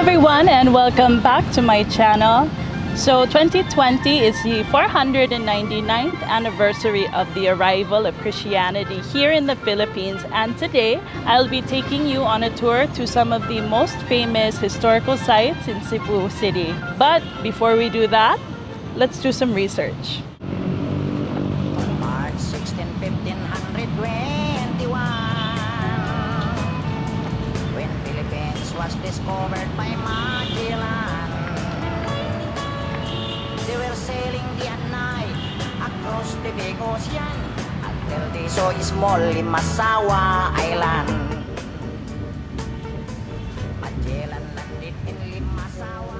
everyone and welcome back to my channel. So 2020 is the 499th anniversary of the arrival of Christianity here in the Philippines, and today I'll be taking you on a tour to some of the most famous historical sites in Cebu City. But before we do that, let's do some research. March 16, 1521, when Philippines was discovered by Magellan. They were sailing day and night across the big ocean until they saw a small Limasawa Island. Magellan landed in Limasawa.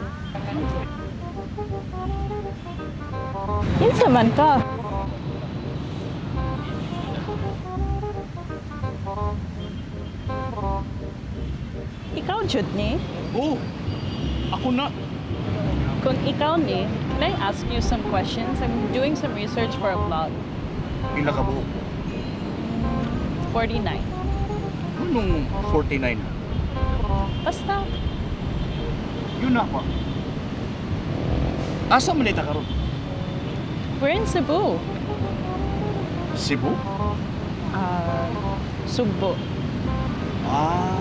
Kinsa man ka? Ikaw jud ni? Oh, ako na. Kung ikaw ni, can I ask you some questions? I'm doing some research for a vlog. Pila ka buhok? 49. Anong 49? Basta. Yun na pa. Asa manita ka ron? We're in Cebu. Cebu? Sugbo. Ah.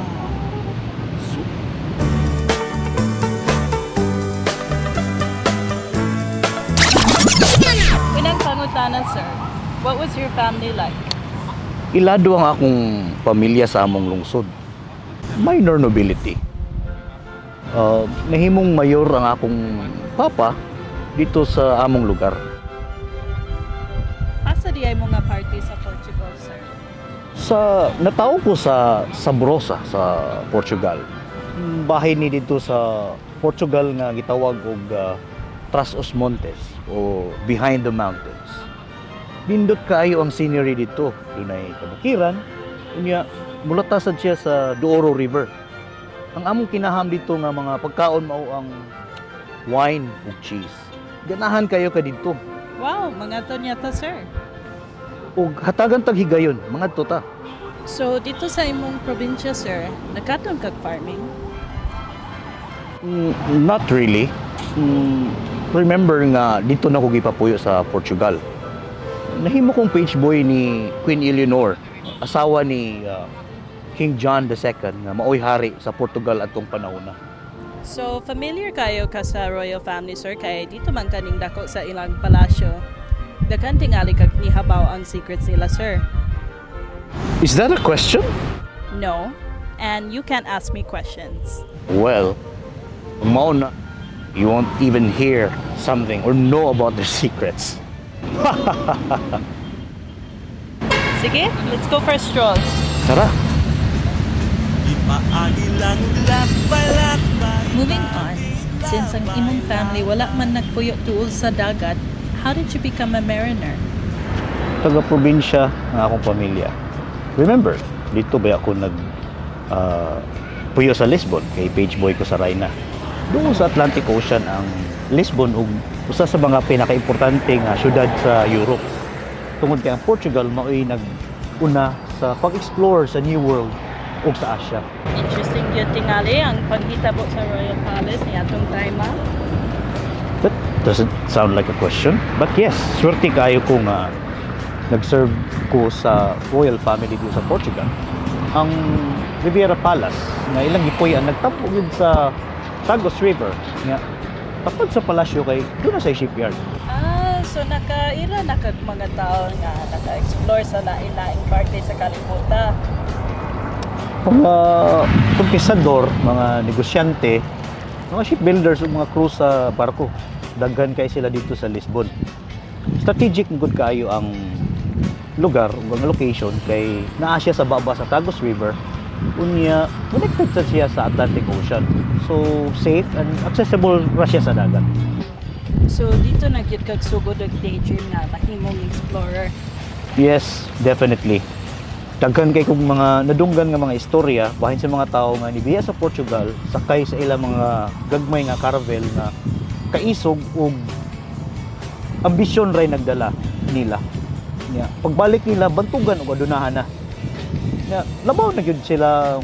Unang pangutana, sir. What was your family like? Ilado ang akong pamilya sa among lungsod. Minor nobility. Nahimong mayor ang akong papa dito sa among lugar. Asa di ay mga party sa Portugal, sir? Natao ko sa Sabrosa sa Portugal. Bahay ni dito sa Portugal nga gitawag og Tras os Montes o Behind the Mountains. Nindot kaayo ang scenery dito. Dunay kabukiran. Unya mulatasad siya sa Douro River. Ang among kinaham dito nga mga pagkaon mao ang wine ug cheese. Ganahan kayo ka dito. Wow, mga to nyata, sir. Ug hatagan tag higayon, mga tota. So, dito sa imong probinsya, sir, nagkaton kag farming? Not really. Remember nga dito na ko gipapuyo sa Portugal. Nahimo kong page boy ni Queen Eleanor, asawa ni King John II nga maoy hari sa Portugal atong panahon na. So, familiar kayo ka sa royal family, sir, kay dito man kaning dako sa ilang palasyo. Daghan tingali kag nihabaw ang secrets nila, sir. Is that a question? No, and you can't ask me questions. Well, mao na, you won't even hear something or know about their secrets. Sige, let's go for a stroll. Tara. Moving on, since ang imong family wala man nagpuyo tuol sa dagat, how did you become a mariner? Taga-probinsya ng akong pamilya. Remember, dito ba ako puyo sa Lisbon, kay page boy ko sa Rayna. Doon sa Atlantic Ocean ang Lisbon ug usa sa mga pinaka-importante nga syudad sa Europe. Tungod kay ang Portugal mao'y nag-una sa pag-explore sa New World ug sa Asia. Interesting yun tingali ang paghitabo sa Royal Palace ni atong time. That doesn't sound like a question, but yes, swerte kayo kung nag-serve ko sa royal family dito sa Portugal. Ang Riviera Palace nga ilang gipuy-an nagtampo gid sa Tagus River nga tapad sa palasyo kay doon na sa shipyard. So nakaila na kag mga tao nga naka-explore sa lain-laing parte sa kalibutan. Mga konkisador, mga negosyante, mga shipbuilders ug mga crew sa barko. Daghan kay sila dito sa Lisbon. Strategic good kaayo ang lugar ug ang location kay naa siya sa baba sa Tagus River. Unya connected sa siya sa Atlantic Ocean. So safe and accessible ra siya sa dagat. So dito na gyud kag sugod og daydream nga mahimong explorer. Yes, definitely. Daghan kay kung mga nadunggan nga mga istorya bahin sa mga tao nga nibiya sa Portugal sakay sa ilang mga gagmay nga caravel nga kaisog ug ambisyon ray nagdala nila. Pagbalik nila bantugan og adunahan na. Labaw na gyud sila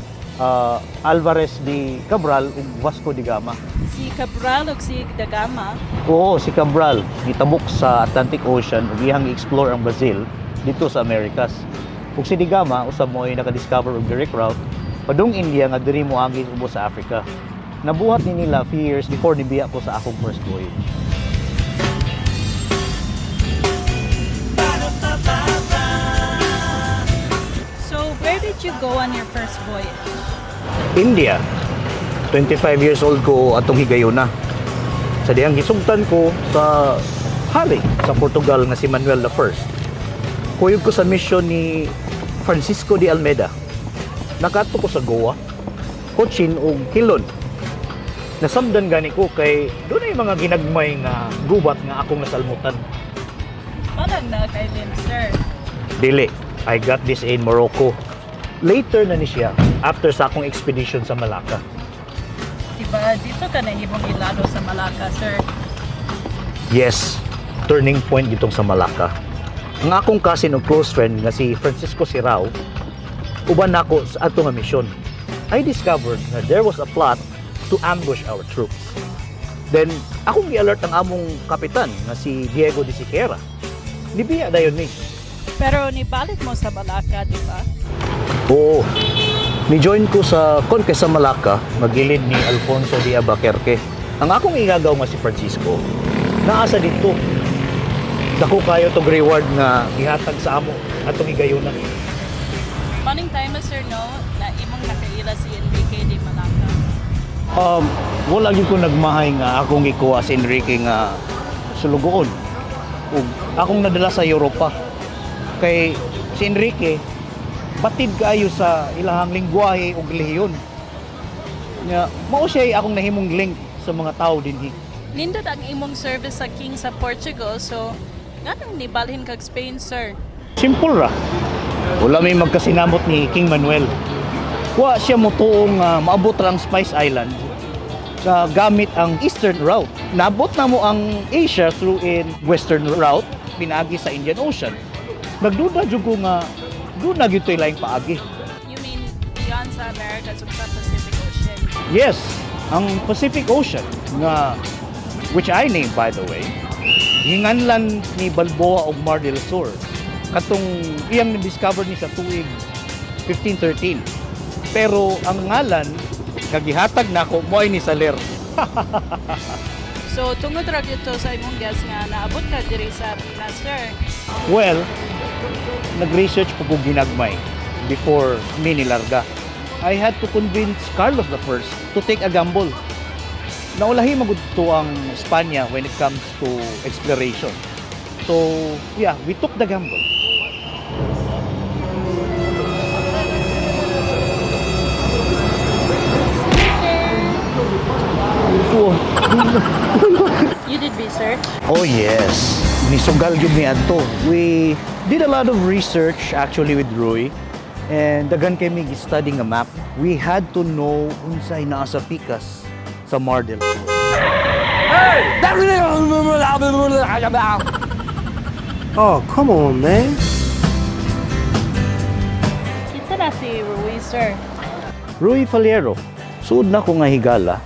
Alvarez de Cabral ug Vasco da Gama. Si Cabral ug si da Gama. Oo, si Cabral gitabok sa Atlantic Ocean ug iyang explore ang Brazil dito sa Americas. Ug si da Gama usab mo ay naka-discover og direct route padung India nga diri mo agi ubos sa Africa. Nabuhat ni nila few years before nibiya ko sa akong first voyage. Where did you go on your first voyage? India. 25 years old ko atong higayuna. Sa diyang gisugtan ko sa hari sa Portugal nga si Manuel I. Kuyog ko sa mission ni Francisco de Almeida. Nakato ko sa Goa, Cochin ug Quilon. Nasabdan gani ko kay doon ay mga ginagmay nga gubat nga akong nasalmutan. Parang na kay Lim, sir. Dili, I got this in Morocco. Later na ni siya after sa akong expedition sa Malacca. Diba, dito ka na ibang ilalo sa Malacca, sir? Yes, turning point ditong sa Malacca. Ang akong cousin o close friend nga si Francisco Sirao, uban nako sa ato nga mission. I discovered na there was a plot to ambush our troops. Then, akong gi-alert ang among kapitan nga si Diego de Siqueira. Nibiya dayon ni. Pero nibalik mo sa Malacca, di ba? Oo. Ni-join ko sa Conquest sa Malacca, magilid ni Alfonso de Albuquerque. Ang akong igagaw nga si Francisco, naasa dito. Dako kayo tong reward nga ihatag sa amo atong igayuna. Maning time, sir, no, na imong nakaila si Enrique de Malacca. Wala gyud ko nagmahay nga akong gikuha si Enrique nga sulugoon. Ug akong nadala sa Europa. Kay si Enrique batid kaayo sa ilahang lingwahe ug relihiyon. Nya mao siya akong nahimong link sa mga tao dinhi. Nindot ang imong service sa King sa Portugal, so nganong nibalhin kag Spain, sir? Simple ra. Wala may magkasinamot ni King Manuel. Wa siya motuong maabot ra ang Spice Island gamit ang eastern route. Naabot na mo ang Asia through in western route pinaagi sa Indian Ocean. Nagduda jud ko nga doon na gyud toy laing paagi. You mean beyond sa Americas ug sa Pacific Ocean? Yes, ang Pacific Ocean nga which I named by the way, hinganlan ni Balboa og Mar del Sur. Katong iyang na-discover ni sa tuig 1513. Pero ang ngalan kagihatag nako moy ni Saler. So tungod ra gyud to sa imong guess nga naabot ka diri sa Pinas, sir. Well, nag-research po ko ginagmay before me nilarga. I had to convince Carlos I to take a gamble. Naulahi magud to ang Espanya when it comes to exploration. So, yeah, we took the gamble. You did research? Oh yes, nisugal gyud ni adto. We did a lot of research actually with Roy, and daghan kay mig study nga map. We had to know unsay naa sa pikas sa Mar del Sur. Oh, come on, man. Kinsa na si Rui, sir? Roy Faliero, suod na ko nga higala.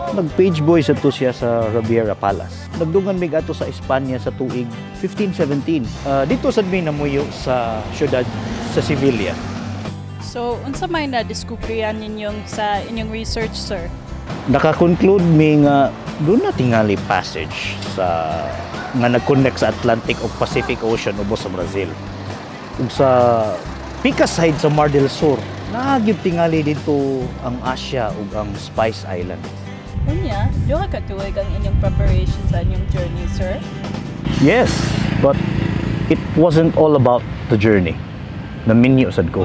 Nag-page boy sa to siya sa Riviera Palace. Nagdungan mig ato sa Espanya sa tuig 1517. Dito sad mi namuyo sa syudad sa Sevilla. So, unsa may na-diskubrihan ninyong sa inyong research, sir? Naka-conclude mi nga doon na tingali passage sa nga nag-connect sa Atlantic o Pacific Ocean ubos sa Brazil. Ug sa pikas side sa Mar del Sur, nagyud tingali dito ang Asia ug ang Spice Island. Unya, duha ka tuig ang inyong preparation sa inyong journey, sir? Yes, but it wasn't all about the journey. Naminyo sad ko.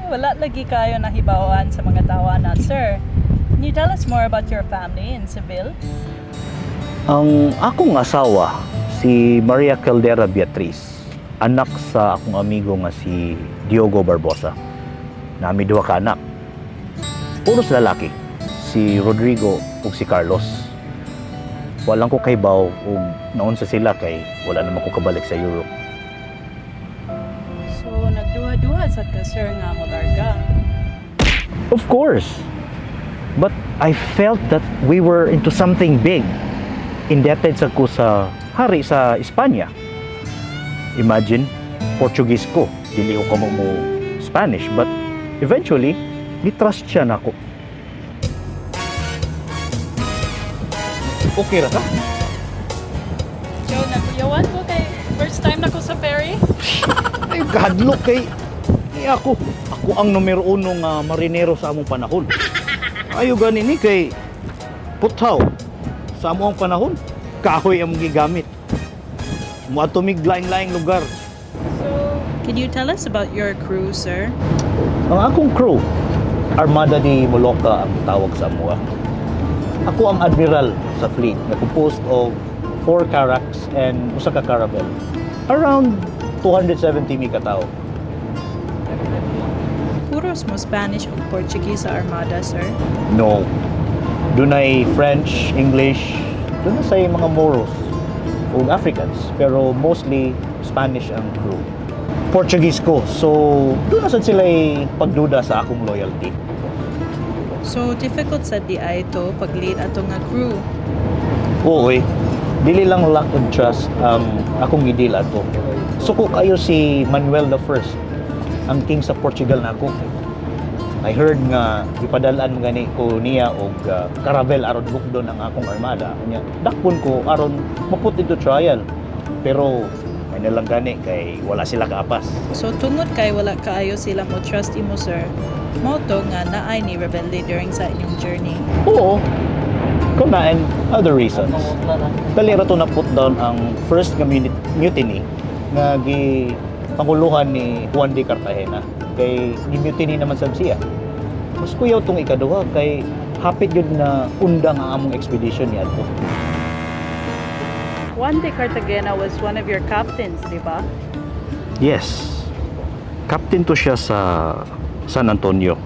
Wala lagi kayo nahibawaan sa mga tawanan, sir. Can you tell us more about your family in Seville? Ang akong asawa, si Maria Caldera Beatriz, anak sa akong amigo nga si Diogo Barbosa. Nami duha ka anak. Puros lalaki, si Rodrigo ug si Carlos. Walang ko kaybaw ug naunsa sila kay wala naman ko kabalik sa Europe. So, nagduha-duha sad ka, sir, nga mo larga. course. But I felt that we were into something big. Indebted sa ko sa hari sa Espanya. Imagine, Portuguese ko. Dili ko mo Spanish. But eventually, ni-trust siya na ako. Okay ra ka? Joe, nakuyawan ko kay first time na ko sa ferry. Ay, gadlok kay ako ang numero uno nga marinero sa among panahon. Ayo gani ni kay puthaw sa among panahon. Kahoy ang gigamit. Muatumig laing-laing lugar. So, can you tell us about your crew, sir? Ang akong crew, Armada ni Moloka ang tawag sa amuha. Ako ang admiral sa fleet na composed of 4 carracks and usa ka caravel. Around 270 mi katao. Puros mo Spanish o Portuguese sa Armada, sir? No. Dunay French, English, dunay say mga Moros o Africans, pero mostly Spanish ang crew. Portuguese ko, so doon na sad sila pagduda sa akong loyalty. So, difficult sa DI to pag-lead ato nga crew. Oo dili lang lack of trust ang akong gidil ato. Suko kayo si Manuel the First, ang king sa Portugal na ako. I heard nga ipadalaan gani ko niya og caravel aron bukdon ang akong armada. Nya dakpon ko aron maput into trial. Pero may nalang gani kay wala sila kaapas. So, tungod kay wala kaayo sila mo trust imo, sir, moto nga naay ni rebelde during sa inyong journey. Oo. Kuna and other reasons. Dali ra to na put down ang first nga mutiny nga gi panguluhan ni Juan de Cartagena. Kay ni mutiny naman sab siya. Mas kuyaw tong ikaduha kay hapit yun na undang ang among expedition niya to. Juan de Cartagena was one of your captains, di ba? Yes. Captain to siya sa San Antonio,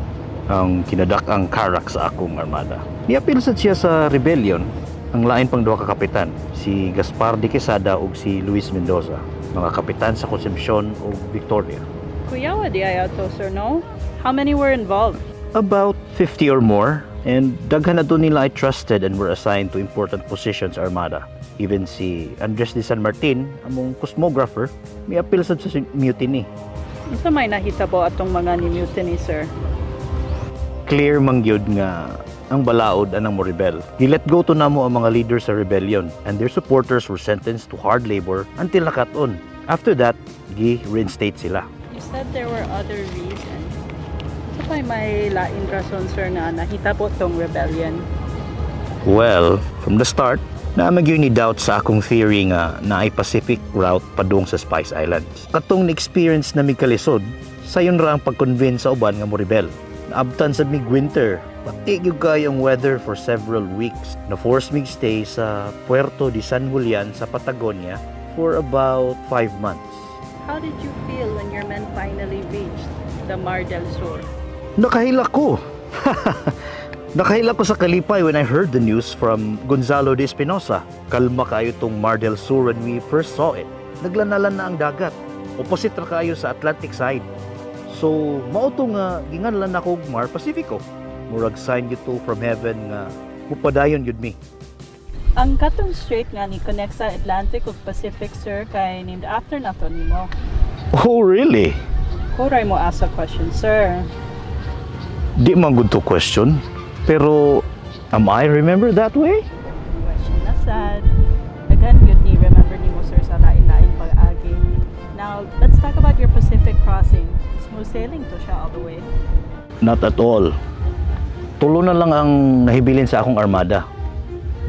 ang kinadak ang karak sa akong armada. Niapil sad siya sa rebellion ang lain pang duha ka kapitan, si Gaspar de Quesada ug si Luis Mendoza, mga kapitan sa Concepcion ug Victoria. Kuyawa di ayaw to, sir, no? How many were involved? About 50 or more, and daghan na doon nila I trusted and were assigned to important positions sa armada. Even si Andres de San Martin, among cosmographer, may apil sad sa mutiny. Isa may nahitabo atong mga ni mutiny, sir? Clear mangyod nga ang balaod anang mo rebel. Gi-let go to namo ang mga leaders sa rebellion, and their supporters were sentenced to hard labor until nakaton. After that, gi-reinstate sila. You said there were other reasons. So may lain rason, sir, nga nahitabo tong rebellion? Well, from the start, naamag yun ni doubt sa akong theory nga na ay Pacific route padung sa Spice Islands. Katong na-experience na mig kalisod, sayon ra ang pag-convince sa uban nga mo rebel. Naabtan sa mig winter, pati gyud kay ang weather for several weeks. Na-force mig stay sa Puerto de San Julian sa Patagonia for about 5 months. How did you feel when your men finally reached the Mar del Sur? Nakahila ko. Nakahila ko sa kalipay when I heard the news from Gonzalo de Espinosa. Kalma kayo tong Mar del Sur when we first saw it. Naglanalan na ang dagat. Opposite ra kayo sa Atlantic side. So, mauto nga ginganlan ako Mar Pacifico. Murag sign to from heaven nga mupadayon yun mi. Ang katong strait nga ni connect sa Atlantic ug Pacific, sir, kay named after na to nimo. Oh, really? Kuray mo asa question, sir. Di man good to question. Pero, am I remember that way? Question na sad. Again, good ni remember nimo, sir, sa lain-lain pag-agi. Now, let's talk about your Pacific crossing. Smooth sailing to siya all the way. Not at all. Tulo na lang ang nahibilin sa akong armada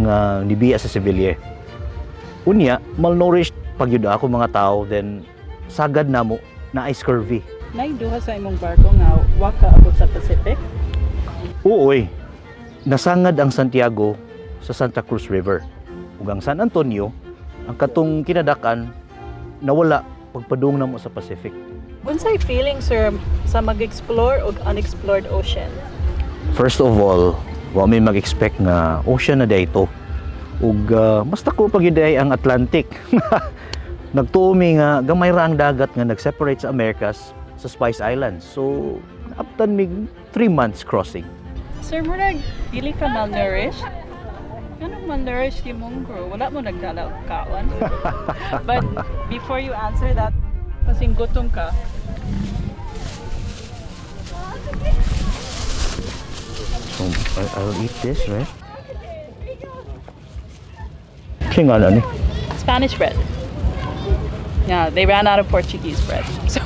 nga nibiya sa Seville. Unya, malnourished pagyud ako mga tao, then sagad namo na ay scurvy. Naiduha sa imong barko nga waka abot sa Pacific? Uoy, nasangad ang Santiago sa Santa Cruz River. Ug ang San Antonio, ang katong kinadakan, nawala pagpadung namo sa Pacific. Unsay feeling, sir, sa mag-explore og unexplored ocean? First of all, wa may mag-expect nga ocean na dayto. Ug mas dako pa gyud ang Atlantic. Nagtuomi nga gamay ra ang dagat nga nag-separate sa Americas sa Spice Islands. So, naaptan mig 3 months crossing. Sir, murag, dili ka malnourished? Anong malnourished yung mungro? Wala mo nagkalakawan? But before you answer that, kasing gutom ka. So, I'll eat this, right? Singa na ni. Spanish bread. Yeah, they ran out of Portuguese bread. So,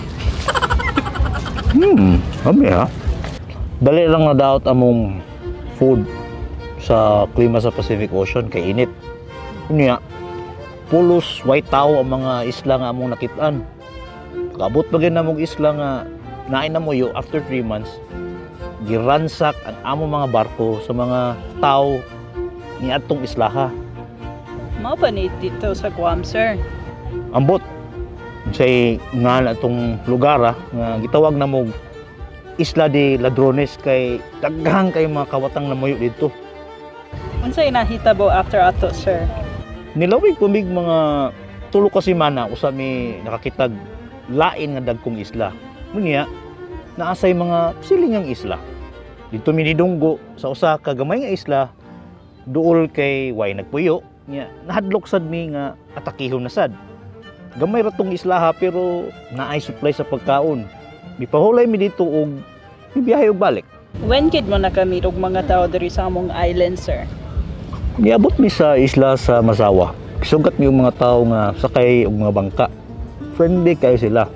Kami ha. Dali lang na daot among food sa klima sa Pacific Ocean kay init. Kunya, pulos white tao ang mga isla nga among nakitaan. Kabot pa gyud namong isla nga naay na mo yo after 3 months. Giransak ang among mga barko sa mga tao niadtong islaha. mao ba ni dito sa Guam, sir? Ambot say nga na itong lugar nga gitawag na mo Isla de Ladrones kay daghang kay mga kawatang namuyo dito. Unsay nahitabo after ato, sir? Nilawig pumig mga tulo ka semana usa mi nakakitag lain nga dagkong isla. Munya naasay mga silingang isla. Dito mi nidunggo sa usa ka gamay nga isla duol kay way nagpuyo nya nahadlok sad mi nga atakihon na sad. Gamay ra tong isla pero naay supply sa pagkaon. Mipahulay mi dito og biyahe og balik. When kid mo nakamit og mga tao diri sa among island, sir? Niabot mi sa isla sa Masawa. Sugat mi yung mga tao nga sakay og mga bangka. Friendly kayo sila.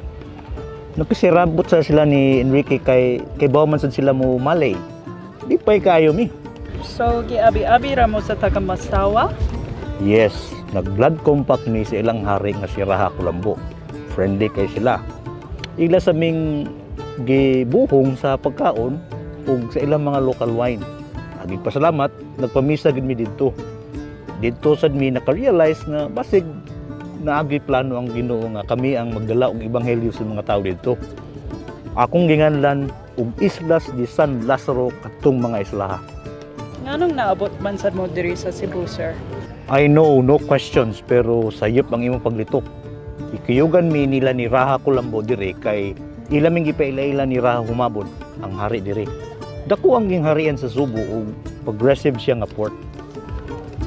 Nakisirabot sa sila ni Enrique kay bawman sad sila mo Malay. Di pay kayo mi. So, giabi-abi ra mo sa taga Masawa? Yes, nag-blood compact ni sa ilang hari nga si Raha Kulambo. Friendly kay sila. Igla sa ming gibuhong sa pagkaon ug sa ilang mga local wine. Agig pasalamat, nagpamisa gid mi didto. Didto sad mi naka-realize na basig naagi plano ang Ginoo nga kami ang magdala og ebanghelyo sa mga tao didto. Akong ginganlan og Islas de San Lazaro katong mga islaha. Nganong naabot man sad mo diri sa Cebu, sir? I know, no questions, pero sayop ang imong paglitok. Ikiyugan mi nila ni Raha Kulambo dire kay ilaming gipaila-ila ni Raha Humabon ang hari dire. Dako ang gingharian sa Subo ug progressive siya nga port.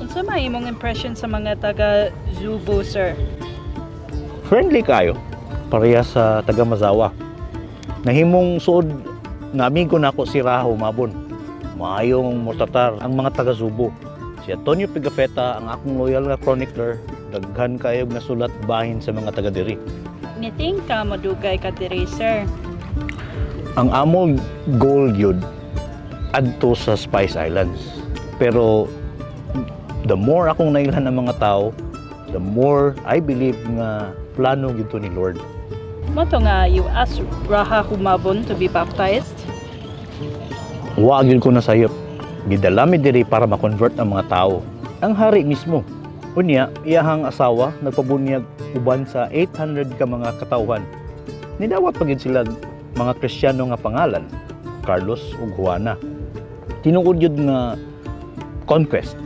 Unsa may imong impression sa mga taga Zubo, sir? Friendly kayo, pareha sa taga Mazawa. Nahimong suod na amigo nako si Raha Humabon. Maayong mortatar ang mga taga Subo. Si Antonio Pigafetta ang akong loyal nga chronicler, daghan kayog nasulat bahin sa mga taga diri. Niting ka madugay ka diri, sir. Ang among goal yun adto sa Spice Islands. Pero the more akong nailhan ng mga tao, the more I believe nga plano gito ni Lord. Mato nga you ask Raha Humabon to be baptized? Wa gyud ko na sayop. Gidala mi diri para ma-convert ang mga tao. Ang hari mismo. Unya, iyahang asawa nagpabunyag uban sa 800 ka mga katawhan. Nidawat pa gyud sila mga Kristiyano nga pangalan, Carlos ug Juana. Tinuod yun nga conquest.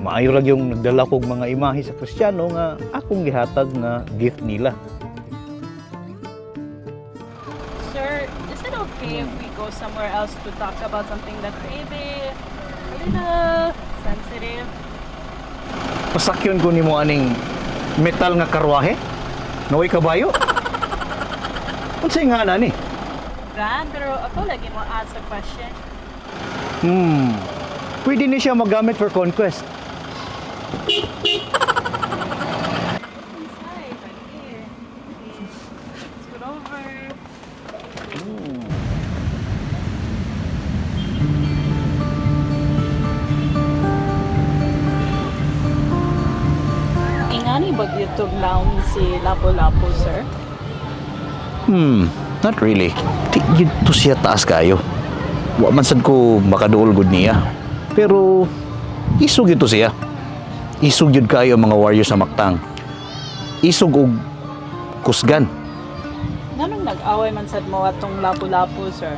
Maayo ra yung nagdala kog mga imahe sa Kristiyano nga akong gihatag nga gift nila. Sir, is it okay if we go somewhere else to talk about something that maybe a little sensitive? Pasakyon ko nimo aning metal nga karwahe? Naway kabayo? Unsay nga na ni? Brand, pero ako lagi mo ask a question. Pwede ni siya magamit for conquest. Inside, right here. Let's go over. Ingani ba YouTube naon si Lapu-Lapu, sir? Not really. Di to siya taas kayo. Wa man sad ko makaduol gud niya. Pero isog ito siya. Isog yun kayo mga warrior sa Mactang. Isog og kusgan. Nganong nag-away man sad mo atong Lapu-Lapu, sir?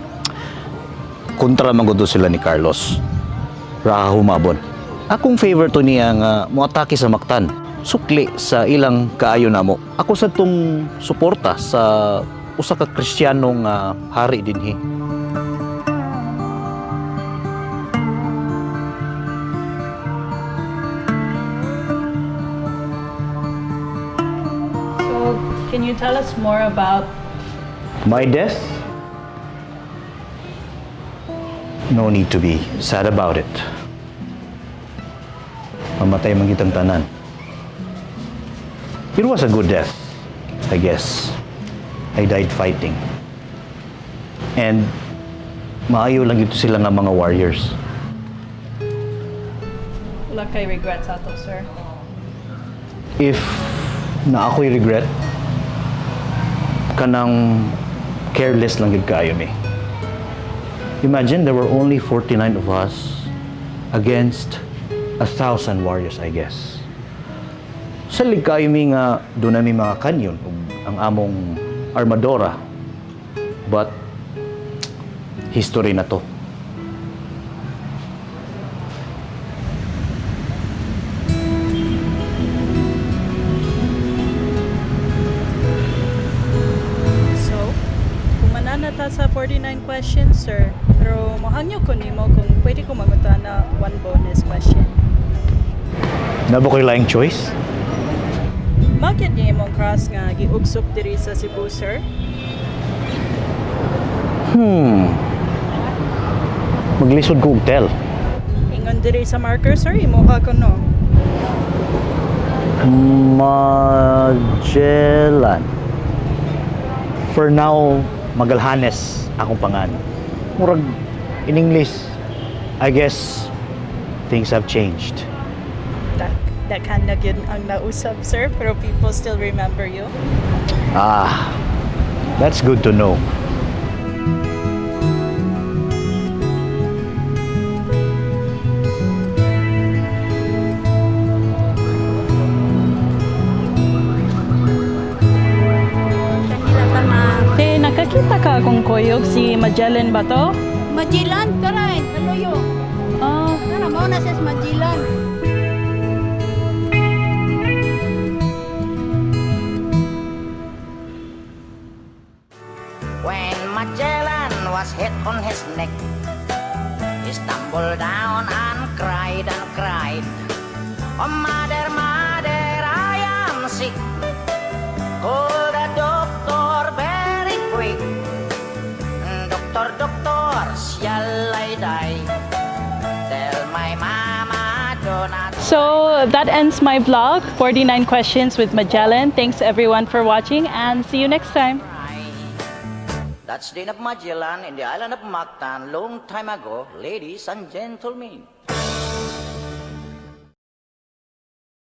Kontra man gud sila ni Carlos. Raha Humabon. Akong favor to niya nga moatake sa Mactan. Sukli sa ilang kaayo namo. Ako sa tong suporta sa usa ka Kristiyano nga hari dinhi. you tell us more about My death? No need to be sad about it. Mamatay man kitang tanan. It was a good death, I guess. I died fighting. And maayo lang ito sila nga mga warriors. wala kay regrets ato, sir? If na ako'y regret, kanang careless lang gid kayo mi. Imagine there were only 49 of us against 1,000 warriors, I guess. Salig kayo mi nga doon na mi mga kanyon ug ang among armadora. But history na to. So, kumananata sa 49 questions, sir. Pero mohangyo ko nimo kung pwede ko maguta na one bonus question. Nabo ko'y laing choice? Bakit niya imong cross nga giugsok diri sa Cebu, sir? Maglisod ko og tel. Ingon diri sa marker, sir, imo ka kuno. Magellan. For now, Magalhanes akong pangan. Murag in English, I guess things have changed. That kind of yun ang nausap, sir, pero people still remember you. Ah, that's good to know. Nakakita ka akong koyog si Magellan ba to? Magellan, karay, kaloyo. Ah, Tara, mo na siya sa Magellan. When Magellan was hit on his neck, he stumbled down and cried and cried. Oh, mother, mother, I am sick. Call the doctor very quick. Doctor, doctor, shall I die? Tell my mama do not. so that ends my vlog, 49 questions with Magellan. Thanks everyone for watching and see you next time. Cry. That's the end of Magellan in the island of Mactan long time ago, ladies and gentlemen.